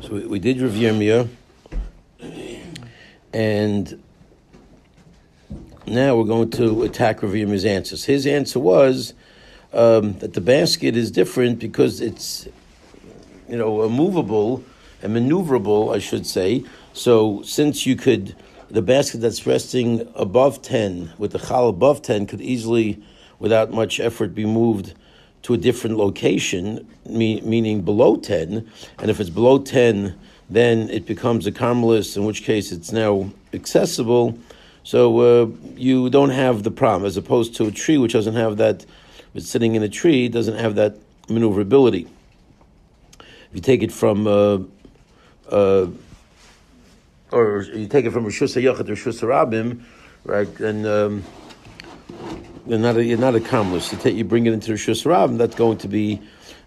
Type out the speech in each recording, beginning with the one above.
So we did Rav Yirmiyah, and now we're going to attack Rav Yirmiyah's answers. His answer was that the basket is different because it's, movable and maneuverable, I should say. So since the basket that's resting above 10, with the chal above 10, could easily, without much effort, be moved to a different location, meaning below 10. And if it's below 10, then it becomes a carmelist, in which case it's now accessible. So you don't have the problem, as opposed to a tree which doesn't have that. If it's sitting in a tree, it doesn't have that maneuverability. If you take it from or you take it from Rishus HaYachid to Rishus HaRabim, right? And you're not a carmelist. You bring it into Rishus HaRabim, that's going to be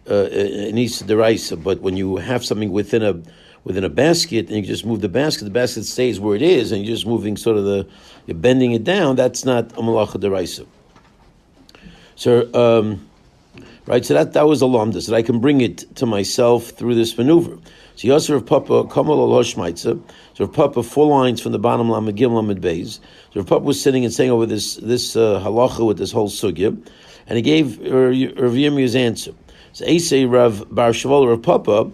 an Isa Deraisa. But when you have something within a basket and you just move the basket stays where it is, and you're just moving you're bending it down. That's not a Malacha Deraisa. So, right, so that was a lamdas, that I can bring it to myself through this maneuver. So Yosef Rav Papa, Kamal Allah Shmaitza. So Rav Papa, 4 lines from the bottom, Lamed Gimel, Lamed Beis. So Rav Papa was sitting and saying over this halacha with this whole sugya, and he gave Rav Yirmiyah's answer. So Eisei Rav Bar Shava, Rav Papa,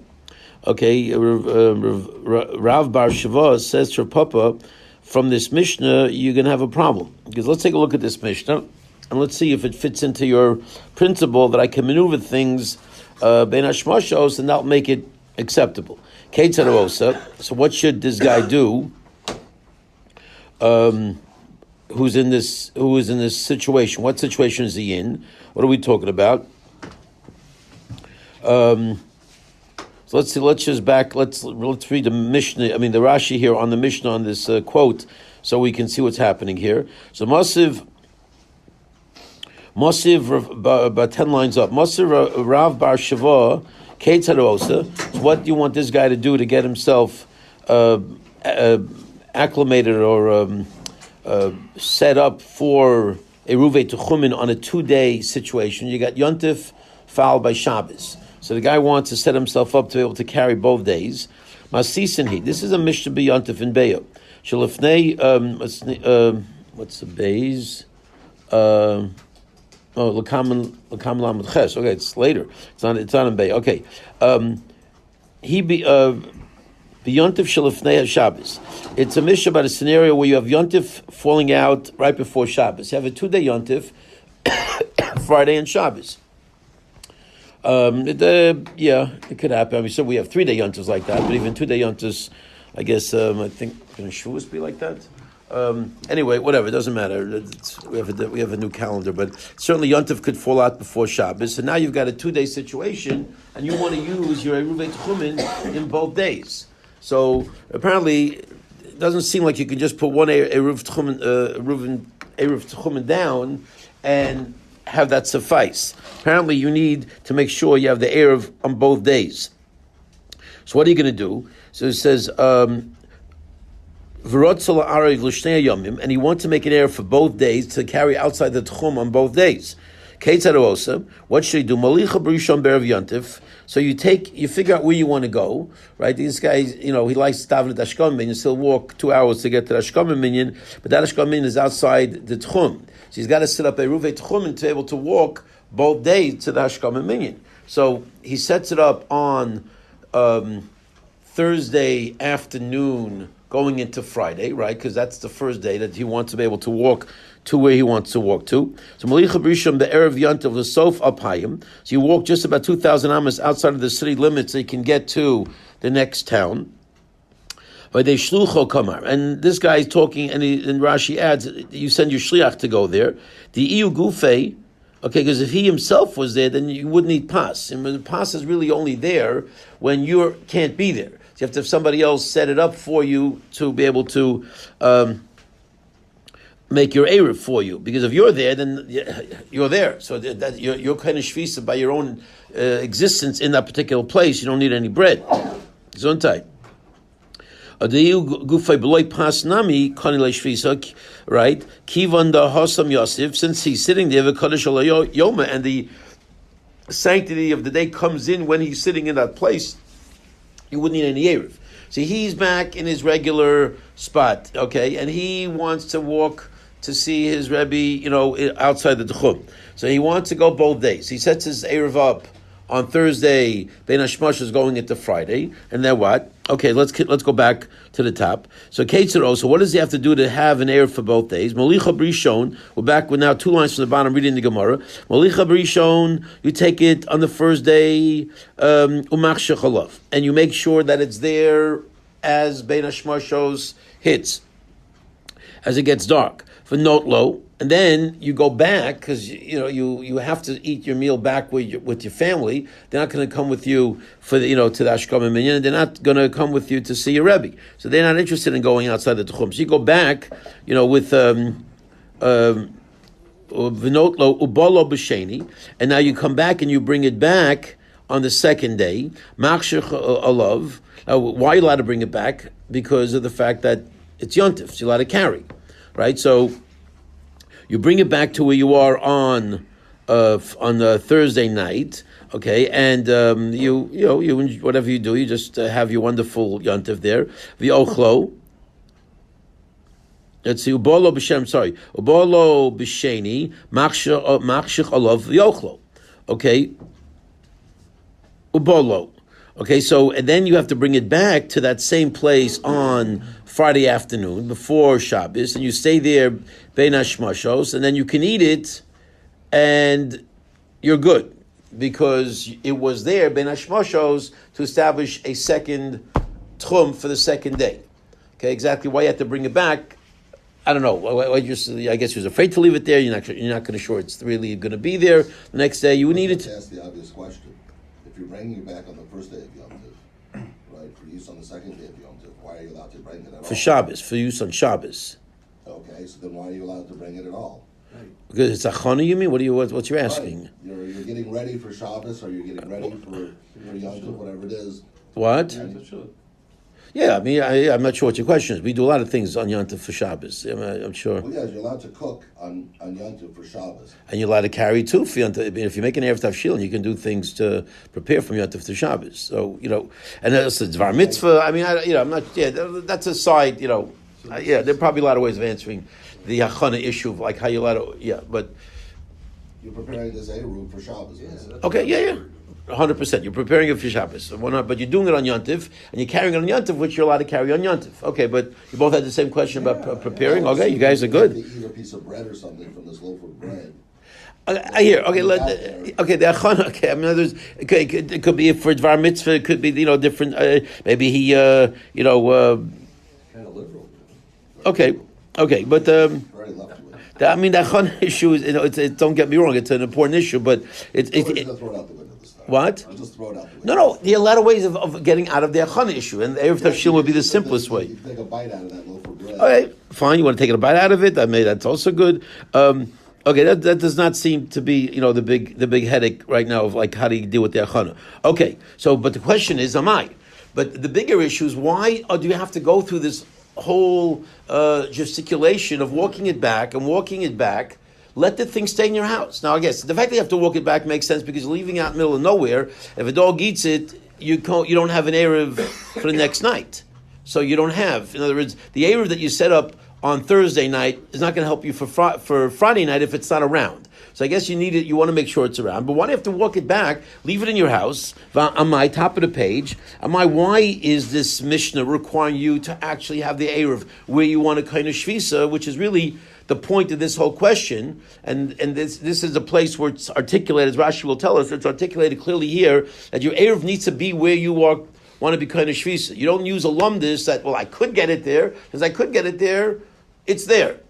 okay, Rav Bar Shava says to Rav Papa, from this Mishnah, you're going to have a problem. Because let's take a look at this Mishnah, and let's see if it fits into your principle that I can maneuver things ben hashmashos, and that'll make it acceptable. So what should this guy do? Who is in this situation? What situation is he in? What are we talking about? So let's see. Let's read the Mishnah. I mean the Rashi here on the Mishnah on this quote, so we can see what's happening here. So Masiv, about 10 lines up. Masiv Rav Bar Shava, Keitzarosa. What do you want this guy to do to get himself acclimated or set up for Eruvin Techumin on a 2-day situation? You got Yontif followed by Shabbos. So the guy wants to set himself up to be able to carry both days. Masisin this is a Mishnah B'Yontif in Beyo. Shalifnei, what's the Beis? L'kam Lamed Ches. Okay, it's later. It's on in Beyo. Okay. He be B'Yontif Shalifnei Shabbos. It's a Mishnah about a scenario where you have Yontif falling out right before Shabbos. You have a 2-day Yontif, Friday and Shabbos. It could happen. I mean, so we have 3-day yontas like that, but even 2-day yontas, I guess, I think, can Shavuos be like that? Anyway, whatever, it doesn't matter. We have a new calendar, but certainly yontav could fall out before Shabbos, so now you've got a 2-day situation, and you want to use your Eruvin Techumin in both days. So apparently, it doesn't seem like you can just put one Eruvin Techumin down and have that suffice. Apparently, you need to make sure you have the Erev on both days. So what are you going to do? So it says, and he wants to make an Erev for both days to carry outside the Tchum on both days. What should he do? So you figure out where you want to go, right? This guy, he likes to daven at Ashkam Minyan, so he'll walk 2 hours to get to the Ashkam Minyan, but that Ashkam Minyan is outside the Tchum. So he's got to set up a Eruvin Techumin to be able to walk both days to the Ashkam Minyan. So he sets it up on Thursday afternoon going into Friday, right? Because that's the first day that he wants to be able to walk to where he wants to walk to. So Malicha Brisham, the Erev Yantav, the Sof Apayim. So you walk just about 2,000 amas outside of the city limits so you can get to the next town. And this guy is talking, and Rashi adds, you send your shliach to go there. The EU Gufei, okay, because if he himself was there, then you wouldn't need pas. And the pas is really only there when you can't be there. So you have to have somebody else set it up for you to be able to make your Erev for you. Because if you're there, then you're there. So that you're kind of shvisa by your own existence in that particular place. You don't need any bread. Zontai. Right? Kivan da Hasam Yosef, since he's sitting there, Yoma, and the sanctity of the day comes in when he's sitting in that place. you wouldn't need any Eruv. See, he's back in his regular spot, okay, and he wants to walk to see his Rebbe, outside the Tchum. So he wants to go both days. He sets his Eruv up on Thursday. Ben Hashmash is going into Friday, and then what? Okay, let's go back to the top. So Ketzero, so what does he have to do to have an Eruv for both days? Molicha Brishon, we're back with now 2 lines from the bottom, reading the Gemara. Molicha Brishon, you take it on the first day, Umach Shechalav, and you make sure that it's there as Ben Hashmashos hits, as it gets dark. For note low, and then you go back because you have to eat your meal back with your family. They're not going to come with you for the, to the Ashkam Minyan. They're not going to come with you to see your Rebbe, so they're not interested in going outside the Tchum. So you go back, with Vinot lo ubalo b'sheni, and now you come back and you bring it back on the second day. Machshir alav. Why are you allowed to bring it back? Because of the fact that it's yontif, so you're allowed to carry. Right, so you bring it back to where you are on the Thursday night, okay, and you whatever you do, you just have your wonderful yontif there. V'ochlo. Let's see, ubolo b'sheni machshich alav v'ochlo. Okay, ubolo. Okay, so and then you have to bring it back to that same place on Friday afternoon before Shabbos, and you stay there bein hashmashos, and then you can eat it, and you're good because it was there bein hashmashos to establish a second tchum for the second day. Okay, exactly why you have to bring it back, I don't know. I guess he was afraid to leave it there. You're not going to sure it's really going to be there the next day. You need it. To ask the obvious question: if you're bringing it back on the first day of Yom Tov, right, for use on the second day of Yom Tov, why are you allowed to bring it at all? For Shabbos, for use on Shabbos. Okay, so then why are you allowed to bring it at all? Because it's achana, you mean? What you're asking? Right. You're getting ready for Shabbos, or you're getting ready for Yom Tov, whatever it is. What? Yeah, I mean, I'm not sure what your question is. We do a lot of things on Yom Tov for Shabbos. I'm sure. Well, yes, you're allowed to cook on Yom Tov for Shabbos. And you're allowed to carry too for Yom Tov. I mean, if you make an Erev Tavshilin, you can do things to prepare from Yom Tov to Shabbos. So, and it's a Dvar Mitzvah. I mean, I'm not, that's a side, there are probably a lot of ways of answering the Hachana issue of like how you're allowed to, but. You're preparing this Eruv for Shabbos. Okay, yeah. 100%. You're preparing it for Shabbos, but you're doing it on Yontif, and you're carrying it on Yontif, which you're allowed to carry on Yontif. Okay, but you both had the same question about preparing. Okay, you guys are good. Eat a piece of bread or something from this loaf of bread. I hear. Okay, the achana. Okay, I mean, it could be for Dvar Mitzvah. It could be different. Maybe he kind of liberal. Okay, but Very left wing. the achana issue is don't get me wrong. It's an important issue, but Just throw it out the window this time. What? I'll just throw it out the window. No. There are a lot of ways of getting out of the achana issue, and Erev Tavshil would be the simplest way. You take a bite out of that loaf of bread. Okay, fine. You want to take a bite out of it? That's also good. Okay, that does not seem to be the big headache right now of like how do you deal with the achana. Okay, but the question is, am I? But the bigger issue is why do you have to go through this whole gesticulation of walking it back and walking it back? Let the thing stay in your house. Now, I guess the fact that you have to walk it back makes sense because you're leaving out in the middle of nowhere. If a dog eats it, you don't have an Erev for the next night. So you don't have, in other words, the Erev that you set up on Thursday night is not going to help you for Friday night if it's not around. So I guess you need it. You want to make sure it's around. But why do you have to walk it back? Leave it in your house. On my top of the page. Why is this Mishnah requiring you to actually have the Erev where you want a kind of shvisa, which is really the point of this whole question? And this is a place where it's articulated, as Rashi will tell us, it's articulated clearly here that your Erev needs to be where you want to be kind of shvisa. You don't use a lumdis that, I could get it there, because I could get it there, it's there.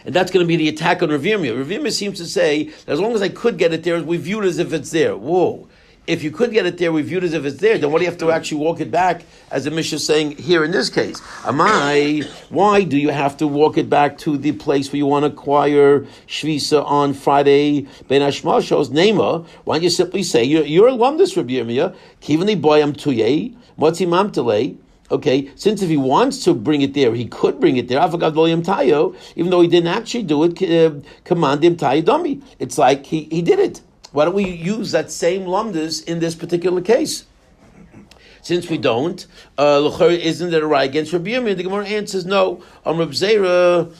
And that's going to be the attack on Rav Yirmiyah. Rav Yirmiyah seems to say that as long as I could get it there, we view it as if it's there. Whoa. If you could get it there, we view it as if it's there, then what do you have to actually walk it back, as the Mishnah is saying here in this case? Why do you have to walk it back to the place where you want to acquire Shvisa on Friday, Ben Hashmashos, Nema? Why don't you simply say, you're a lumdus, Rabbi Yirmiyah, Kivani boyam tuyei, motzi mamtele. Okay, since if he wants to bring it there, he could bring it there. Avagav voyam tayo, even though he didn't actually do it, command him tayo dami. It's like he did it. Why don't we use that same lumdus in this particular case? Since we don't, isn't it a right against Rabbi Yirmiyah? The Gemara answers no. Reb Zera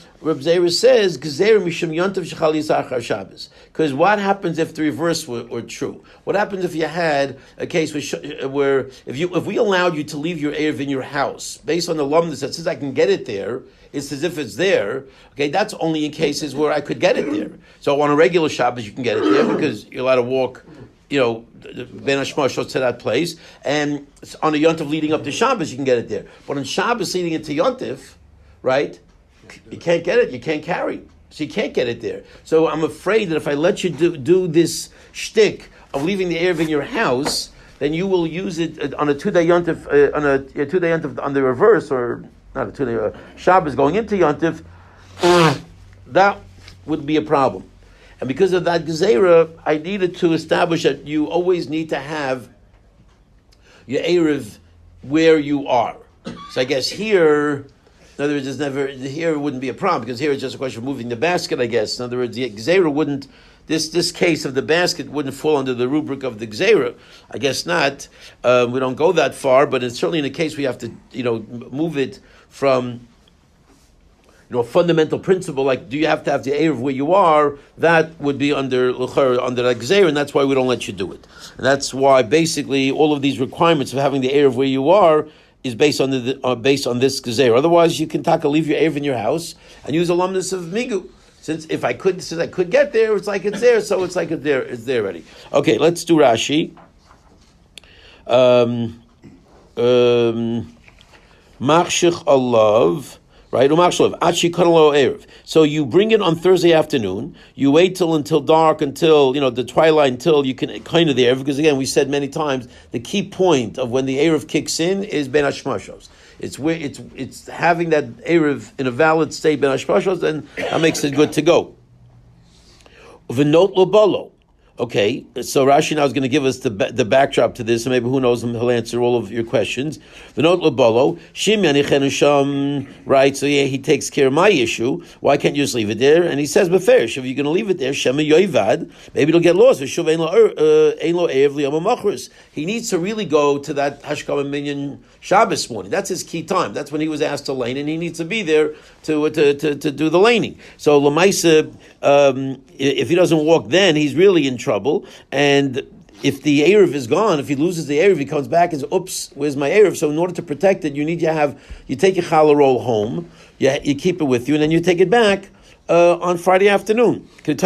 says Gezeira mishum yontav shechal yisachar Shabbos. Because what happens if the reverse were true? What happens if you had a case where if we allowed you to leave your Erev in your house based on the lumnus that says I can get it there? It's as if it's there. Okay, that's only in cases where I could get it there. So on a regular Shabbos you can get it there because you're allowed to walk, Ben Hashmashos to that place, and on a yontif leading up to Shabbos, you can get it there. But on Shabbos leading into yontif, right, you can't get it, you can't carry, so you can't get it there. So I'm afraid that if I let you do this shtick of leaving the Erev in your house, then you will use it on a 2-day yontif, on a 2-day yontif on the reverse, or not a 2-day Shabbos going into yontif. That would be a problem. And because of that Gezerah, I needed to establish that you always need to have your Erev where you are. So I guess here, in other words, here it wouldn't be a problem, because here it's just a question of moving the basket, I guess. In other words, the Gezerah wouldn't, this case of the basket wouldn't fall under the rubric of the Gezerah. I guess not. We don't go that far, but it's certainly in a case we have to, move it from a fundamental principle, like do you have to have the Erev where you are, that would be under the Gzeir, and that's why we don't let you do it. And that's why basically all of these requirements of having the Erev where you are is based on based on this Gzeir. Otherwise, you can leave your Erev in your house and use alumnus of Migu. Since I could get there, it's like it's there, so it's like it's there already. Okay, let's do Rashi. Machshich alav. Right, so you bring it on Thursday afternoon. You wait until dark, until the twilight, until you can kind of the Erev. Because again, we said many times the key point of when the Erev kicks in is Ben Hashmashos. It's having that Erev in a valid state Ben Hashmashos, and that makes it good to go. V'not lo. Okay, so Rashi now is going to give us the backdrop to this, and maybe who knows, he'll answer all of your questions. V'not lebolo, Shimyan yichenu sham, right? So yeah, he takes care of my issue. Why can't you just leave it there? And he says, "Beferish, if you're going to leave it there, shema yoivad, maybe it'll get lost. V'shuv ein lo erev liyom machris. He needs to really go to that Hashkama Minyan Shabbos morning. That's his key time. That's when he was asked to lane, and he needs to be there to do the laning. So Lamaisa, if he doesn't walk, then he's really in trouble. And if the Erev is gone, if he loses the Erev, he comes back and says, oops, where's my Erev? So in order to protect it, you take your challah roll home, you keep it with you, and then you take it back on Friday afternoon. If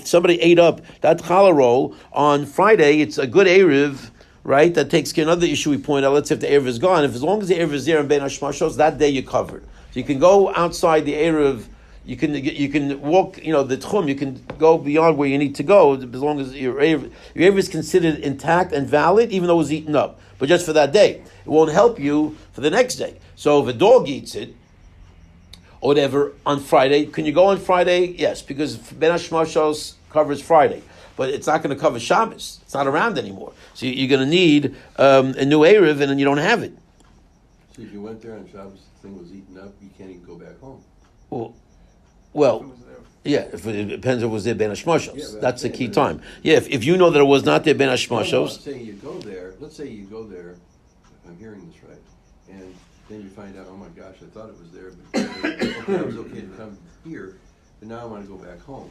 somebody ate up that challah roll on Friday, it's a good Erev, right? That takes care of another issue we point out. Let's say if the Erev is gone, as long as the Erev is there in Ben Hashmashos, that day you're covered. So you can go outside the Erev. You can walk, the tchum, you can go beyond where you need to go, as long as your Erev is considered intact and valid, even though it was eaten up. But just for that day. It won't help you for the next day. So if a dog eats it, or whatever, on Friday, can you go on Friday? Yes, because Ben Hashmashos covers Friday. But it's not going to cover Shabbos. It's not around anymore. So you're going to need a new Erev, and then you don't have it. So if you went there on Shabbos, the thing was eaten up, you can't even go back home. Well, yeah, if it depends if it was there Ben Hashmashos. Yeah, that's the key time. Yeah, if you know that it was not there Ben Hashmashos. Let's say you go there, if I'm hearing this right, and then you find out, oh my gosh, I thought it was there, but it was okay to come here, but now I want to go back home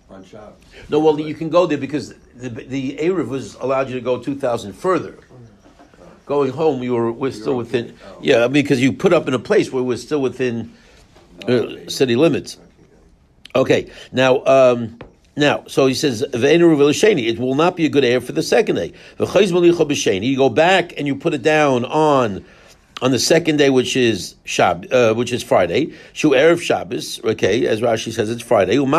on Shabbos. No, well, you can go there because the Erev was allowed you to go 2,000 further. Going home, we're still within. Yeah, because you put up in a place where we're still within city limits. Okay, now, so he says, it will not be a good air for the second day. You go back and you put it down on the second day, which is Friday. Shu Erev Shabbos, okay, as Rashi says, it's Friday. And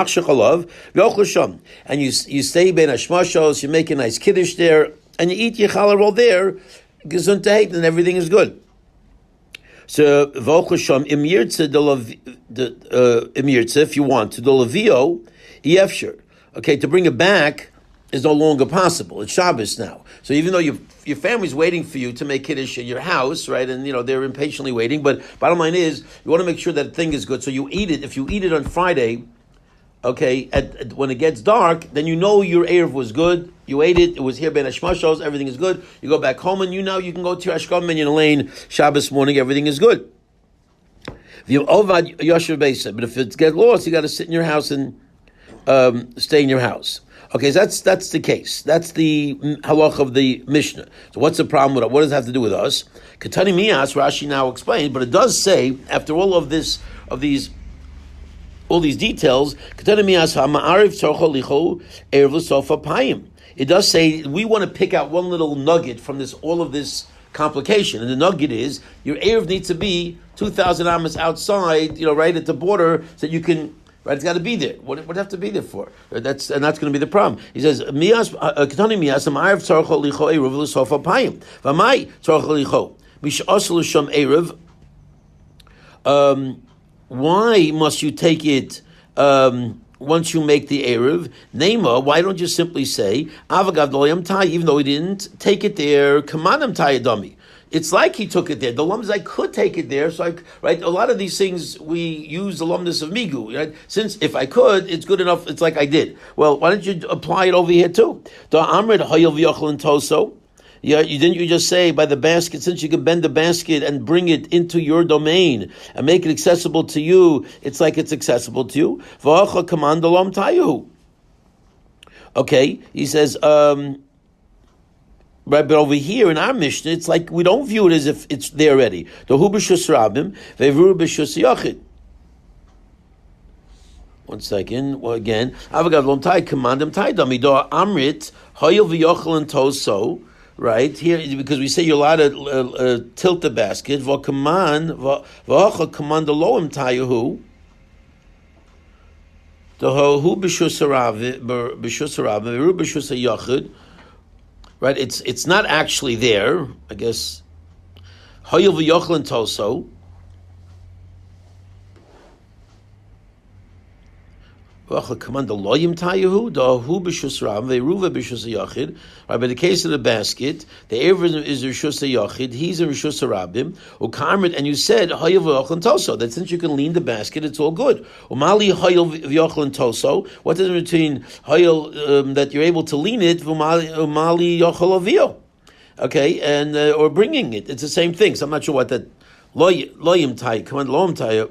you stay ben Hashmashos, you make a nice kiddush there, and you eat your challah roll there, gesundheit, and everything is good. So v'ochasham imirtze, if you want to, the levio yefshir. Okay, to bring it back is no longer possible. It's Shabbos now. So even though your family's waiting for you to make kiddush in your house, right, and they're impatiently waiting, but bottom line is you want to make sure that thing is good. So you eat it. If you eat it on Friday, Okay, when it gets dark, then you know your Erev was good. You ate it. It was here ben hashmashos. Everything is good. You go back home, and you can go to your Ashkom and Lane Shabbos morning. Everything is good. But if it gets lost, you got to sit in your house and stay in your house. Okay, so that's the case. That's the halach of the Mishnah. So what's the problem with it? What does it have to do with us? Katani Mias, Rashi now explained, but it does say after all of these details, it does say we want to pick out one little nugget from all of this complication, and the nugget is your Erev needs to be 2,000 amas outside, right at the border, so that you can. Right, it's got to be there. What do you have to be there for? That's going to be the problem. He says, "Mias ketani mias amarev tzarcho licho erev l'sofa payim v'mai tzarcho licho mishasel sham erev." Why must you take it once you make the erev? Nema, why don't you simply say avagav loyam tai, even though he didn't take it there? Kamanam tai dummy. It's like he took it there. The lumdus, I could take it there, so right. A lot of these things we use the lumdus of migu. Right? Since if I could, it's good enough. It's like I did. Well, why don't you apply it over here too? Da amrid hayil v'yochel and toso. Yeah, you just say by the basket, since you can bend the basket and bring it into your domain and make it accessible to you, it's like it's accessible to you. V'acha kamandalom tayu. Okay, he says. Right, but over here in our Mishnah, it's like we don't view it as if it's there already. The hu b'shus rabim, ve'vru b'shus yachid. One second. Well, again, avagav lom tai commandem tai dami do amrit hayil v'yochel and toso. Right here, because we say you're allowed to tilt the basket. V'command v'acha command loim tayahu. The hu b'shus rabim, ve'vru b'shus yachid. Right, it's not actually there. I guess Hayil v'yochel and toso. Right, but in the case of the basket, the Eruvin is Rishus Yachid, he's in Rishus Rabim, and you said Hayil v'yochel and toso, that since you can lean the basket, it's all good. Umali Hayil v'yochel and toso, what is it between Hayil that you're able to lean it, Umali yochel avio? Okay, and or bringing it, it's the same thing. So I'm not sure what that loyim tai, command loyim tai.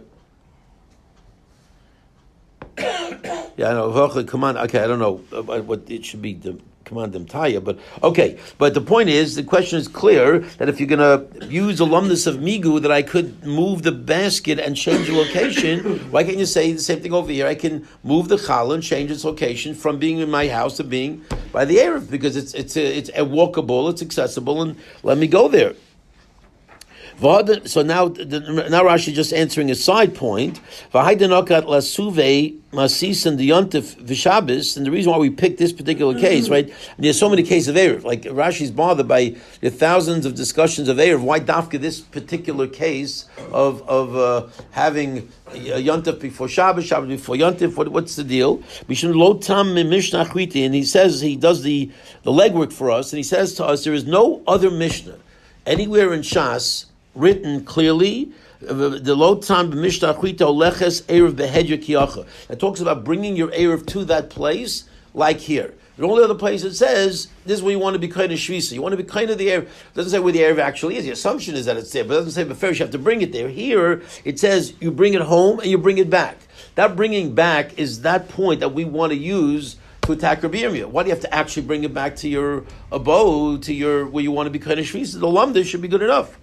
Yeah, I know. Command. Okay, I don't know what it should be. The command them taya, but okay. But the point is, the question is clear that if you're going to use alumnus of migu, that I could move the basket and change the location. Why can't you say the same thing over here? I can move the challah and change its location from being in my house to being by the Erev, because it's walkable, it's accessible, and let me go there. So now Rashi just answering a side point. And the reason why we picked this particular case, right? There's so many cases of Erev. Like Rashi's bothered by the thousands of discussions of Erev. Why dafka this particular case of having Yontif before Shabbos, Shabbos before Yontif? What's the deal? And he says, he does the legwork for us, and he says to us, there is no other Mishnah anywhere in Shas written clearly, the low time b'mishnah achrita oleches erev behedya kiyacha. It talks about bringing your erev to that place, like here. The only other place it says this is where you want to be kind of shvisa. You want to be kind of the erev. It doesn't say where the erev actually is. The assumption is that it's there, but it doesn't say beferish you have to bring it there. Here it says you bring it home and you bring it back. That bringing back is that point that we want to use to attack Rabbi Yirmiyah. Why do you have to actually bring it back to your abode, to your where you want to be kind of shvisa? The lamda should be good enough.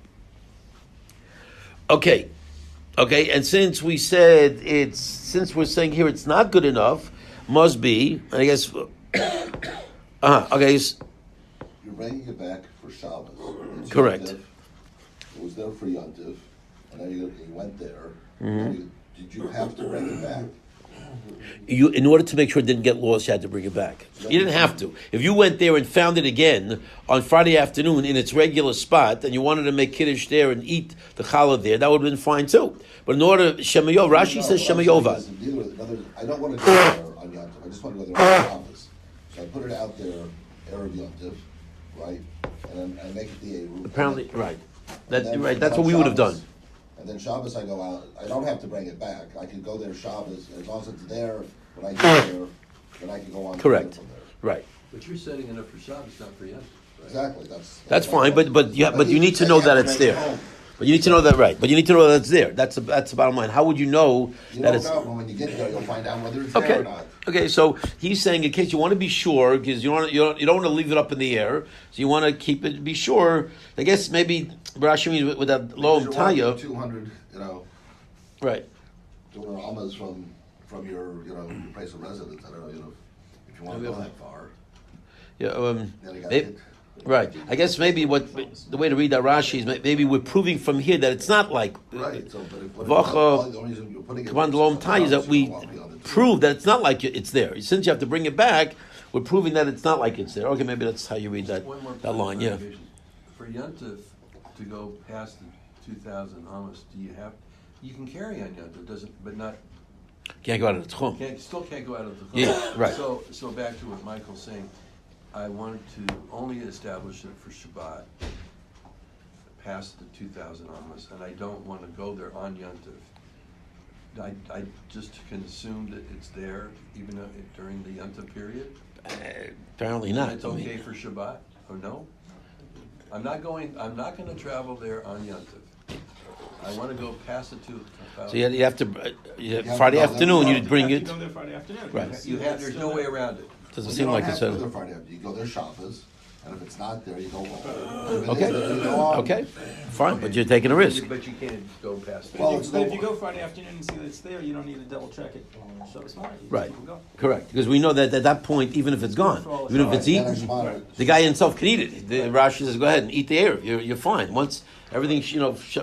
Okay, and since we're saying here it's not good enough, must be, I guess. Okay. You're bringing it back for Shabbos. Correct. Yontif. It was there for Yontif, and then you went there. Mm-hmm. Did you have to bring it back? In order to make sure it didn't get lost, you had to bring it back. You didn't have to. If you went there and found it again on Friday afternoon in its regular spot, and you wanted to make kiddush there and eat the challah there, that would have been fine too. But in order, Shemayov, Rashi says Shemayova. I don't want to go there on Yontif. I just want to go there on Shabbos. So I put it out there, Erev Yontif, right? And then I make it the Eruv. Apparently, right. That's what we would have done. And then Shabbos I go out. I don't have to bring it back. I can go there Shabbos as long as it's there when I get there, then I can go on. Correct. From there. Right. But you're setting it up for Shabbos, not for Yom. Right? Exactly. That's fine, but you need to know that it's there. Home. But you need to know that, right? But you need to know that it's there. That's the bottom line. How would you know You that don't it's know, but when you get there, you'll find out whether it's there okay? or not. Okay, so he's saying in case you want to be sure, because you don't want to leave it up in the air, so you want to keep it be sure. I guess maybe Rashi means with that loam taya, 200, right? 200 almas from your your place of residence. I don't know, if you want to go that far. Yeah, Then you got maybe, right. I guess maybe the way to read that Rashi is maybe we're proving from here that it's not like Right. So, but if Vacha, the only reason you're putting it Kavan Loam Tai is that we prove that it's not like it's there. Since you have to bring it back, we're proving that it's not like it's there. Okay, maybe that's how you read that One more that line. Yeah. clarification. For Yontif to go past the 2,000 almost, you can carry on Yontif, but not. Can't go out of the tchum. Still can't go out of the. Yeah, right. So back to what Michael's saying. I wanted to only establish it for Shabbat, past the 2,000 almas, and I don't want to go there on Yontif. I just can assume that it's there even during the Yontif period. Apparently not. It's okay for Shabbat, or no? I'm not going to travel there on Yontif. I want to go past the 2,000. So you have to Friday afternoon. You'd bring You it. go there Friday afternoon. Right. There's no way around it. Doesn't You seem don't like have it's to a. go there Friday after. You go there Shabbos, and if it's not there, you go home. If it Okay. is there, you go on. Okay. Fine, but you're taking a risk. But you can't go past it. Well, it's But if no- you go Friday afternoon and see that it's there, you don't need to double check it on Shabbos morning. You just Right. keep it going. Correct, because we know that at that point, even if it's gone, even if it's Then eaten, it's fine. the guy himself can eat it. The Rashi says, "Go ahead and eat the air. You're fine." Once everything's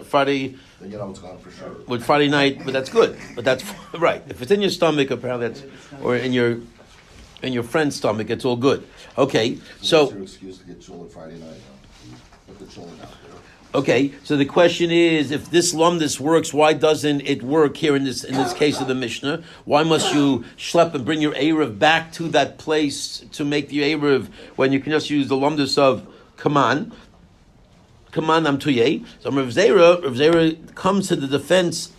Friday Then you know it's gone for sure. with Friday night, but that's good. But that's right. If it's in your stomach, apparently that's, or in your friend's stomach, it's all good. Okay, That's so your excuse to get chulin Friday night. Put the chulin out there. okay, so the question is, if this lumdus works, why doesn't it work here in this case of the Mishnah? Why must you schlep and bring your Erev back to that place to make the Erev when you can just use the lumdus of Kaman? Kaman Amtuye. So Rav Zera comes to the defense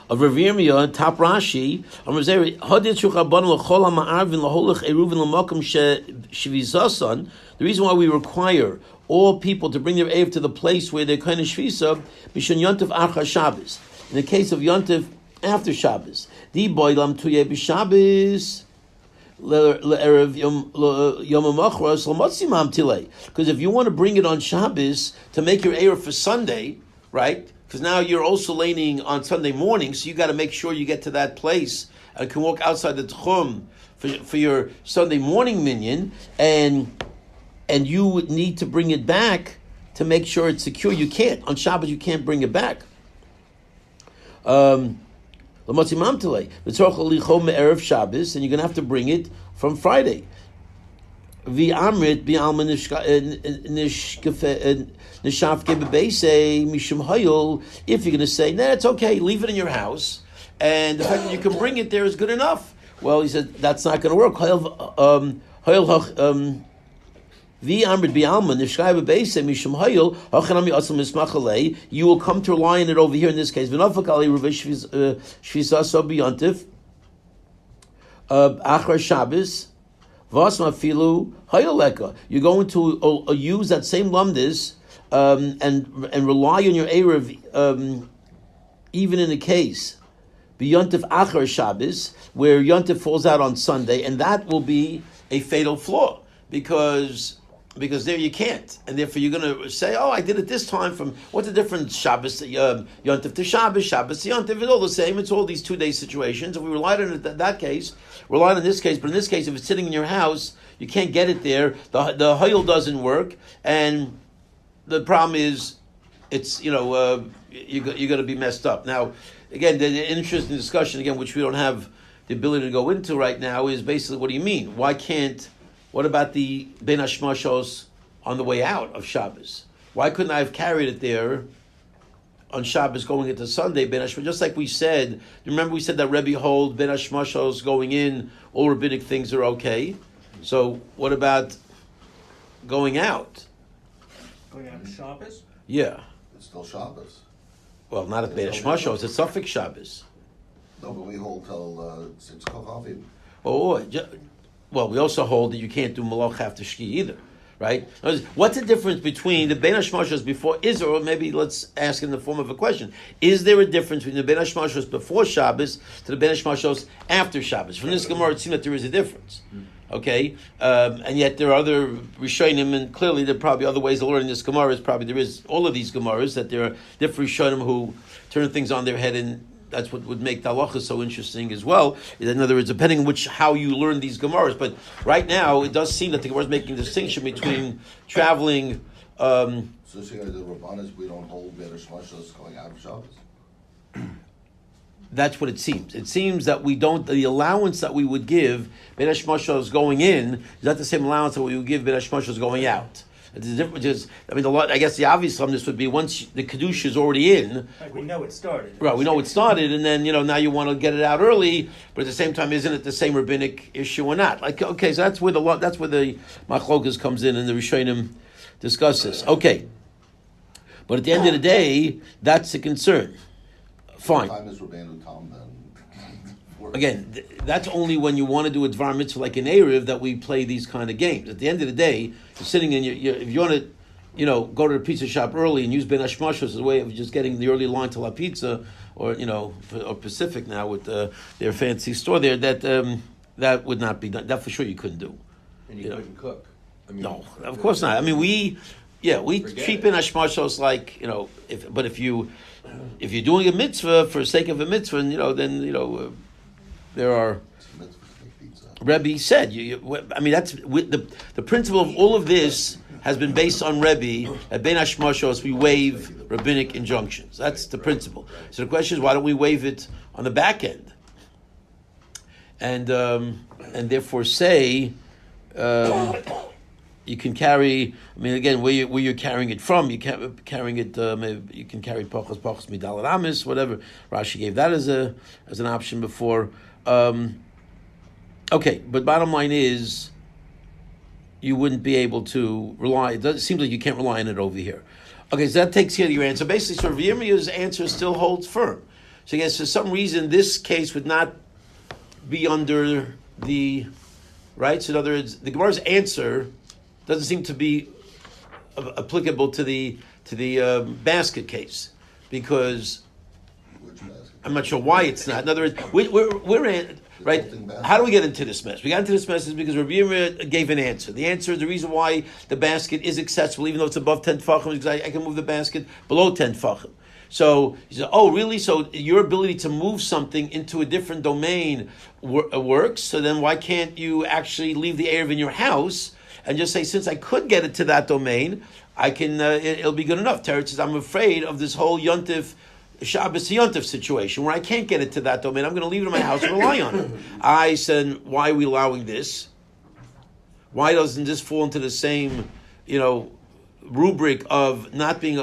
of Rav Yirmiyah, top Rashi. Rav Zera, Hadit Shulchabanu L'chol HaMa'arvin L'holech Eruvin L'makom Shevizasan. The reason why we require all people to bring their Erev to the place where they're kind of Shvisa, Mishon Yontif Archa Shabbos. In the case of Yontif after Shabbos, Di Boy Lam Tuye B'Shabbos. Because if you want to bring it on Shabbos to make your Erev for Sunday, right? Because now you're also laning on Sunday morning, so you got to make sure you get to that place and can walk outside the Tchum for your Sunday morning minyan, and you would need to bring it back to make sure it's secure. You can't on Shabbos. You can't bring it back. Shabbos, and you're going to have to bring it from Friday. If you're going to say, nah, it's okay, leave it in your house, and the fact that you can bring it there is good enough. Well, he said, that's not going to work. You will come to rely on it over here in this case. You're going to use that same lumdis and rely on your Erev even in the case B'Yontif Achar Shabbos, where Yontif falls out on Sunday, and that will be a fatal flaw because there you can't, and therefore you're going to say, "Oh, I did it this time." From what's the difference? Shabbos Yontif to Shabbos, Shabbos to Yontif. It's all the same. It's all these 2-day situations. If we relied on it in that case, relied on this case, but in this case, if it's sitting in your house, you can't get it there. The hayil doesn't work, and the problem is, it's you're going to be messed up. Now, again, the interesting discussion again, which we don't have the ability to go into right now, is basically what do you mean? Why can't? What about the Ben Hashmashos on the way out of Shabbos? Why couldn't I have carried it there on Shabbos going into Sunday, Ben Hashmashos? Just like we said, remember we said that Rebbe hold Ben Hashmashos going in, all rabbinic things are okay. So what about going out? Going out to Shabbos? Yeah. It's still Shabbos. Well, not at Ben Hashmashos, it's Suffolk Shabbos. No, but we hold till it's Kochavim. Well, we also hold that you can't do malach after shki either, right? In other words, what's the difference between the Ben Hashmashos before Israel? Or maybe let's ask in the form of a question: is there a difference between the Ben Hashmashos before Shabbos to the Ben Hashmashos after Shabbos? From this Gemara, it seems that there is a difference. Okay, and yet there are other Rishonim, and clearly there are probably other ways of learning this Gemara. There is all of these Gemaras that there are different Rishonim who turn things on their head, and that's what would make the halacha so interesting as well. In other words, depending on how you learn these Gemaras. But right now, it does seem that the Gemara is making a distinction between traveling. So the Rabbanis, we don't hold better shmashos going out of Shabbos. That's what it seems. It seems that we don't. The allowance that we would give Ben Hashmashos going in is not the same allowance that we would give Ben Hashmashos going out. The difference is, I guess the obvious from this would be once the Kedusha is already in. Like we know it started. Right, we know it started, and then now you want to get it out early, but at the same time, isn't it the same rabbinic issue or not? Like, okay, so that's where the machlokas comes in, and the Rishonim discuss this. Okay, but at the end of the day, that's the concern. Fine. What time is Rabbeinu Tam then? Again, that's only when you want to do a Dvar Mitzvah like an Eruv that we play these kind of games. At the end of the day, you're sitting in if you want to, go to the pizza shop early and use Ben Hashmashos as a way of just getting the early line to La Pizza, or or Pacific now with their fancy store there, that would not be done. That for sure you couldn't do. And you couldn't cook. I mean, no, of course not. I mean, we treat Ben Hashmashos like, if you're doing a mitzvah for the sake of a mitzvah, and then there are. Rebbe said, that's the principle of all of this has been based on Rebbe. At Ben Hashmashos, we waive rabbinic injunctions. That's the principle. So the question is, why don't we waive it on the back end, and therefore say you can carry. Again, where you're carrying it from, carrying it. Maybe you can carry pachos midal amis, whatever. Rashi gave that as an option before. Okay, but bottom line is, you wouldn't be able to rely. It seems like you can't rely on it over here. Okay, so that takes care of your answer. Basically, so Yirmiyah's answer still holds firm. So I guess for some reason this case would not be under the right. So in other words, the Gemara's answer doesn't seem to be applicable to the basket case, because I'm not sure why it's not. In other words, we're in. Right? How do we get into this mess? We got into this mess because Rabbi Yirmiyah gave an answer. The answer is the reason why the basket is accessible, even though it's above 10 tefachim, is because I can move the basket below 10 tefachim. So he said, oh, really? So your ability to move something into a different domain works? So then why can't you actually leave the Eruv in your house and just say, since I could get it to that domain, I can. It'll be good enough. Teretz says, I'm afraid of this whole Yontif Shabbos Yontif situation where I can't get it to that domain. I'm going to leave it in my house and rely on it. I said, why are we allowing this? Why doesn't this fall into the same, rubric of not being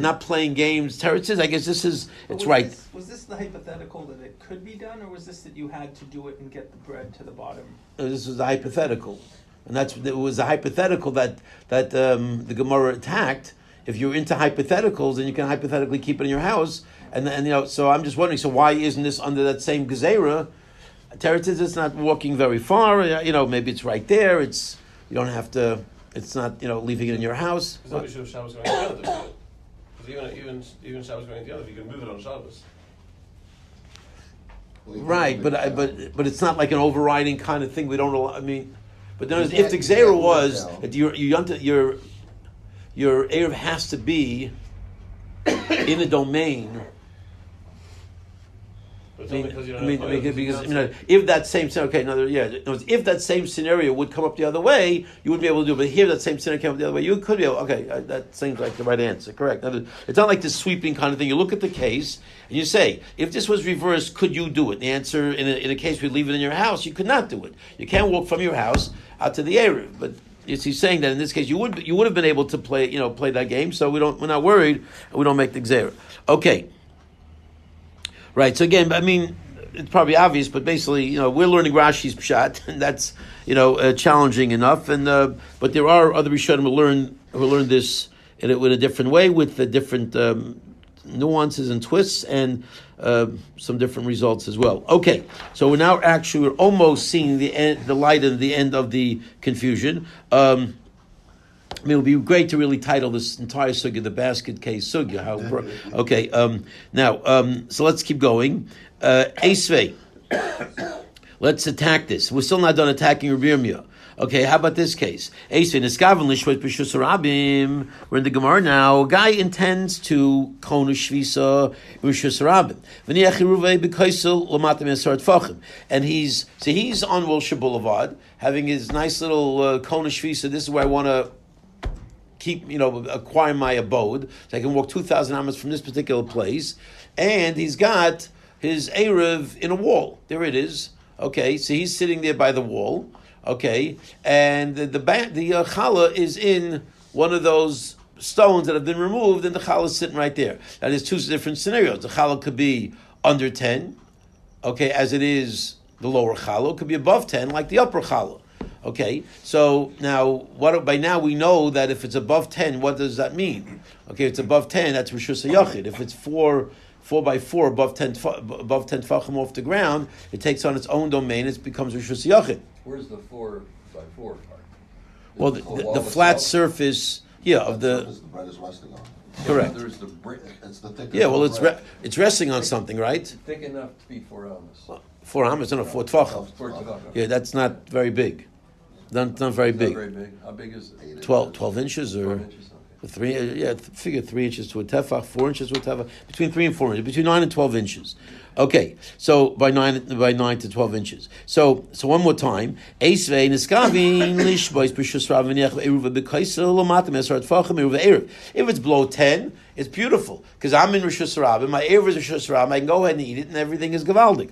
not playing games? Teretz says, I guess it's right. Was this the hypothetical that it could be done, or was this that you had to do it and get the bread to the bottom? This was the hypothetical, and it was a hypothetical that the Gemara attacked. If you're into hypotheticals, then you can hypothetically keep it in your house. And so I'm just wondering, so why isn't this under that same gezerah? Teretz says it's not walking very far. Maybe it's right there. You don't have to. It's not leaving it in your house. Because obviously Shabbos going the other. Because even Shabbos going the other, you can move it on Shabbos. Right, but it's not like an overriding kind of thing. We don't. But then if the gezerah was that your Eruv has to be in a domain. If that same if that same scenario would come up the other way, you wouldn't be able to do it. But here, that same scenario came up the other way, you could be able. Okay, that seems like the right answer. Correct. It's not like this sweeping kind of thing. You look at the case and you say, if this was reversed, could you do it? The answer in a case we leave it in your house, you could not do it. You can't walk from your house out to the Eruv, but. He's saying that in this case you would have been able to play that game, so we're not worried, and we don't make the gzera. Okay, right. So again, it's probably obvious, but basically, we're learning Rashi's pshat, and that's challenging enough. And but there are other Rishonim who learn this in a different way with the different nuances and twists and some different results as well. Okay, so we're almost seeing the light at the end of the confusion. I mean, it would be great to really title this entire sugya the basket case sugya. Okay, so let's keep going. Esvei, let's attack this. We're still not done attacking Rabbi Yirmiyah. Okay, how about this case? Esvei neskaven lishvot b'shus rabim. We're in the Gemara now. A guy intends to kona shvisa b'shus rabim. V'niach Eruvin b'kaisel l'matam yasar tfachim. And he's on Wilshire Boulevard having his nice little kona shvisa. This is where I want to acquire my abode, so I can walk 2,000 amas from this particular place. And he's got his Eruv in a wall. There it is. Okay, so he's sitting there by the wall. Okay, and the challah is in one of those stones that have been removed, and the challah is sitting right there. That is two different scenarios. The challah could be under 10, okay, as it is the lower challah. It could be above 10, like the upper challah. Okay, so now by now we know that if it's above 10, what does that mean? Okay, if it's above 10, that's Rishus HaYachid. If it's 4 by 4 above 10 tfachim off the ground, it takes on its own domain. It becomes Rishus HaYachid. Where's the 4 by 4 part? Well, the flat surface, of the bread is resting on. Correct. There's the brick. It's the thickest. Yeah, well, bread. it's resting on something, right? Thick enough to be 4 amas. 4 amas, no, 4 tfachim. 4 tefachim. Yeah, that's not very big. Not very Not big. very big. How big is it? 12 inches or 12 inches. Okay. figure 3 inches to a tefach, 4 inches to a tefach, between 3 and 4 inches, between 9 and 12 inches. Okay, so by 9 to 12 inches. So one more time. Esvei niskavin lishbois b'shus rav v'niach eruv b'kaisel l'matam esar tfachim eruv eruv. If it's below 10, it's beautiful because I'm in Rishus Rabbim, my eruv is Rishus Rabbim. I can go ahead and eat it, and everything is gavaldik.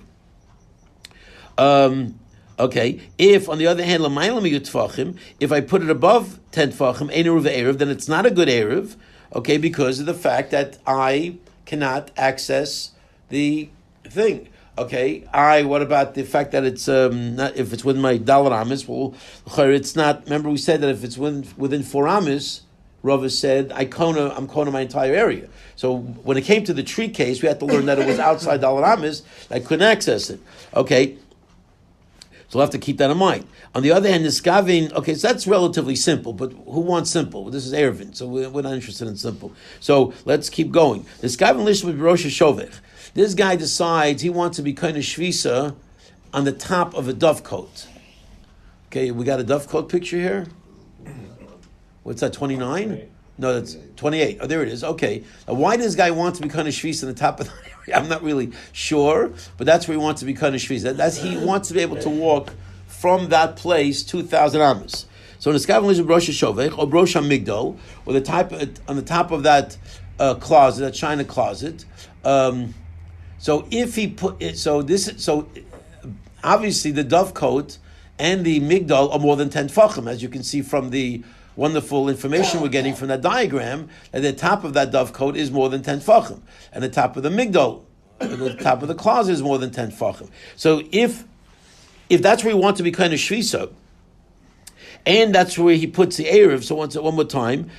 Okay, if on the other hand, if I put it above 10 tfachim, ein eruv eruv, then it's not a good eruv, okay, because of the fact that I cannot access the thing. Okay, what about the fact that it's not, if it's within my dalar amis? Well, it's not. Remember, we said that if it's within 4 amis, Rava said I'm kona my entire area. So when it came to the tree case, we had to learn that it was outside dalar amis. I couldn't access it. Okay. So we'll have to keep that in mind. On the other hand, the skavin, okay, so that's relatively simple, but who wants simple? This is Eruvin, so we're not interested in simple. So let's keep going. The skavin lishma b'rosh hashovech. This guy decides he wants to be kind of shvisa on the top of a dovecote. Okay, we got a dovecote picture here. What's that, 29? No, that's 28. Oh, there it is. Okay. Now, why does this guy want to be kind of shvisa on the top of the area? I'm not really sure, but that's where he wants to be kind of shvisa. He wants to be able to walk from that place 2,000 amas. So in the skavin is Rosh Hashovech or Rosh Hamigdal, or the type on the top of that closet, that china closet. So if he put it, so obviously the dovecote and the migdal are more than 10 tfachim, as you can see from the wonderful information we're getting from that diagram, that the top of that dovecote is more than 10 tfachim, and the top of the migdal, the top of the closet is more than 10 tfachim. So if that's where he wants to be kind of shvisa, and that's where he puts the eruv. So one more time.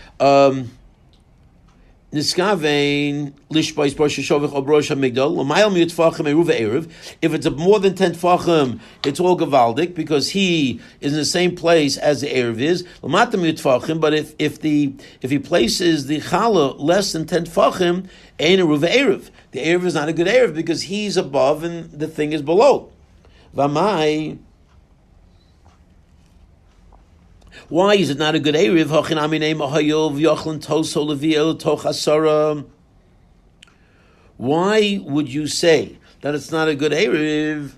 Niskavein lishbais brosh shovich or brosh hamigdal l'mayel miyut tfachim eruv eruv. If it's more than 10 tfachim, it's all gavaldik because he is in the same place as the eruv is. L'mata miyut tfachim, but if he places the challah less than 10 tfachim, ein eruv eruv. The eruv is not a good eruv because he's above and the thing is below. V'mai. Why is it not a good Eruv? Why would you say that it's not a good Eruv?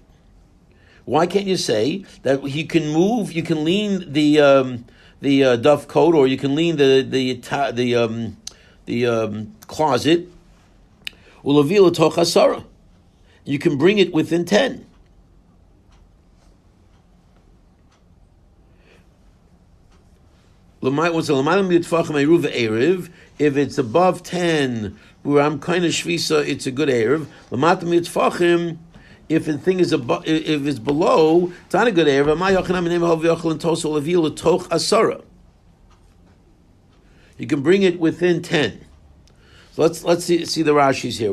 Why can't you say that you can move, you can lean the dovecote, or you can lean the closet? You can bring it within 10. If it's above 10, where I'm kind of shvisa, it's a good eruv. If the thing is above, if it's below, it's not a good eruv. You can bring it within 10. So let's see the Rashi's here.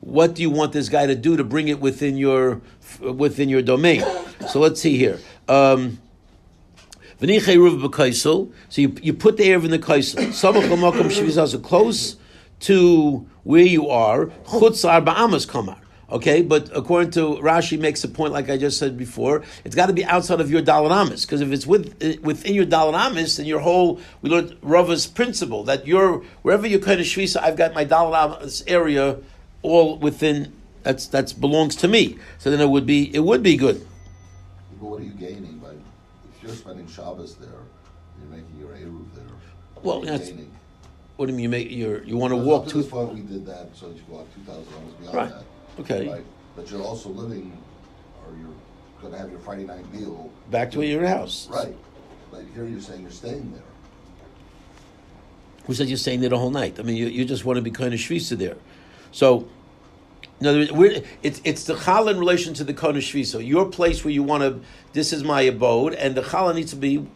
What do you want this guy to do to bring it within your domain? So let's see here. So you put the Eruv in the kaisel. Close to where you are. Chutz arba amos kamar. Okay, but according to Rashi, makes a point like I just said before. It's got to be outside of your Dalet Amos, because if it's within your Dalet Amos, then we learned Rava's principle that wherever you're kind of shvisa, I've got my Dalet Amos area all within. That belongs to me. So then it would be good. But what are you gaining by if you're spending Shabbos there? You're making your Eruv there. Well, what are you gaining? What do you mean? You want to walk to to this point? We did that so that you go out 2,000 hours beyond right. that. Okay. Right. But you're also living, or you're going to have your Friday night meal back to your house. Right. But here you're saying you're staying there. Who said you're staying there the whole night? I mean, you just want to be kind of shvisa there. So, in other words, it's the chala in relation to the Kohen Shvisa. Your place where you want to, this is my abode, and the chala needs to be,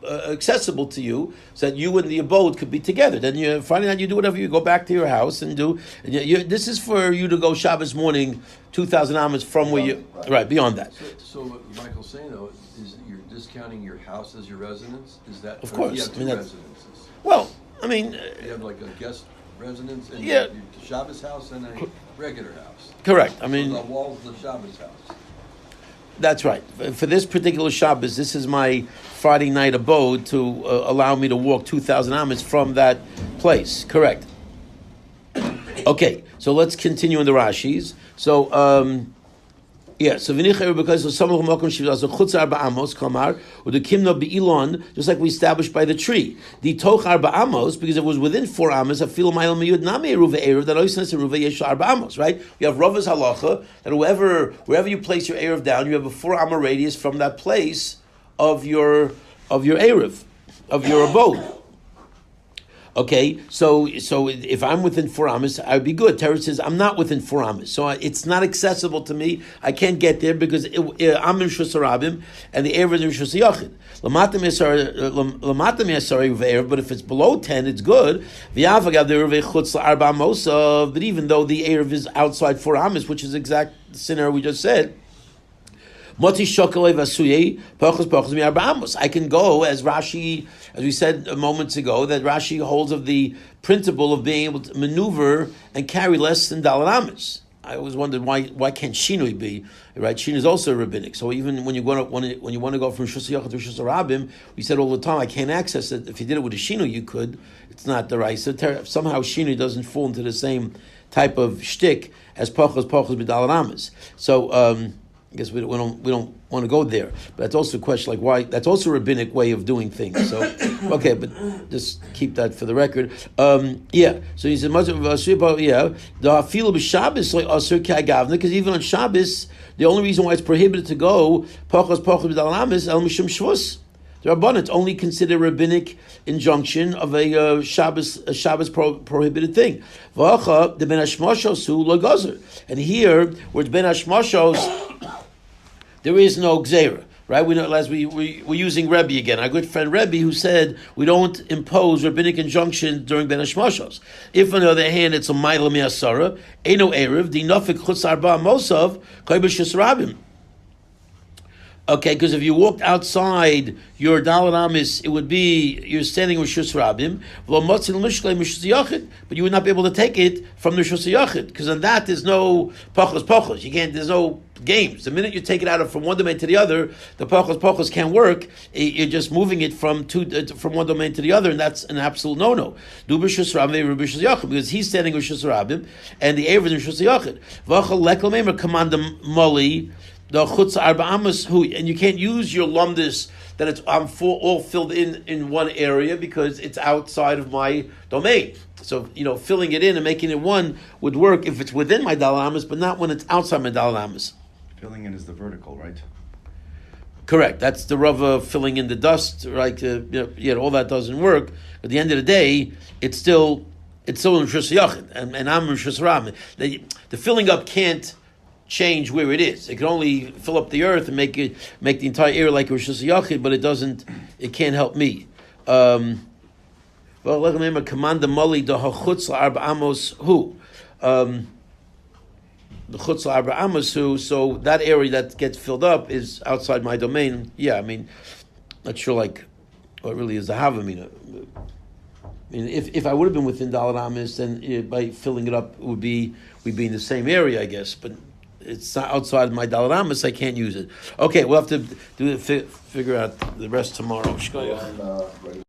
accessible to you, so that you and the abode could be together. Then Friday night you do whatever, you go back to your house and do. And this is for you to go Shabbos morning, 2,000 amas from where you right beyond that. So what Michael's saying though is that you're discounting your house as your residence. Is that of course? You have two residences. Well, I mean, you have like a guest residence and yeah. your Shabbos house and a regular house. Correct. I mean, so the walls of the Shabbos house. That's right. For this particular Shabbos, this is my Friday night abode to allow me to walk 2,000 amas from that place. Correct. Okay, so let's continue in the Rashis. So, so because of some of the chutz arba amos kamar or the kimna beilon, just like we established by the tree. The toch arba amos, because it was within 4 amos. I feel ma'il miyud nami eruv eruv that always says eruv yesh arba amos. Right? We have Rava's halacha that wherever you place your eruv down, you have a 4 amma radius from that place of your eruv, of your abode. Okay, so if I'm within 4 amas, I'd be good. Teretz says I'm not within 4 amas, so it's not accessible to me. I can't get there because I'm in Shus Harabim and the Erev is in Shus Yachid. But if it's below 10, it's good. But even though the Erev is outside 4 amas, which is the exact scenario we just said. I can go, as Rashi, as we said moments ago, that Rashi holds of the principle of being able to maneuver and carry less than Dalet Amos. I always wondered why can't Shinui be right? Shinui is also rabbinic. So even when you want to go from Shus Yachid to Shus Harabim, we said all the time I can't access it. If you did it with a Shinui, you could. It's not the right. So somehow Shinui doesn't fall into the same type of shtick as Pachos b'Dalet Amos. So. I guess we don't want to go there, but that's also a question like why. That's also a rabbinic way of doing things. So okay, but just keep that for the record. So he said, the feel Shabbos like asur k'agavna, because even on Shabbos, the only reason why it's prohibited to go pachos b'dalet amos el mishum shvus. The Rabbanan only consider rabbinic injunction of a Shabbos prohibited thing. V'acha the ben hashmashos hu lo gazer, and here where it's ben hashmashos. There is no gzeira, right? We know, as we're using Rebbe again, our good friend Rebbe, who said we don't impose rabbinic injunction during Ben Hashmashos. If, on the other hand, it's a ma'ila mi'asara, eno erev, di nafik chutz arba mosav, koy b'shus rabim. Okay, because if you walked outside your Dalet Amos, it would be you're standing with Shus Rabim, but you would not be able to take it from the Shus Yachid, because on that there's no pachos. You can't. There's no games. The minute you take it out from one domain to the other, the pachos can't work. You're just moving it from one domain to the other, and that's an absolute no. Do b'Shus Rabim because he's standing with Shus Rabim, and the Eruvin is Shus Yachid. V'achal lekel meimer command moli. The chutz arba amos hu, and you can't use your lumdis that it's all filled in one area because it's outside of my domain. So filling it in and making it one would work if it's within my Dalet Amos, but not when it's outside my Dalet Amos. Filling in is the vertical, right? Correct. That's the Rava filling in the dust, right? All that doesn't work. At the end of the day, it's still in Shus Yachid, and I'm in Shus Ram. The filling up can't change where it is. It can only fill up the earth and make the entire area like a Rishus Yachid, but it can't help me. Well, let me command the moli the chutz la'arba amos who. The chutz la'arba amos who. So that area that gets filled up is outside my domain. Yeah, I mean, not sure like what really is the havamina. I mean, if I would have been within Dalat Amis, then by filling it up, we'd be in the same area, I guess. But it's not outside my Dalat Amis, I can't use it. Okay, we'll have to figure out the rest tomorrow. So I'm ready.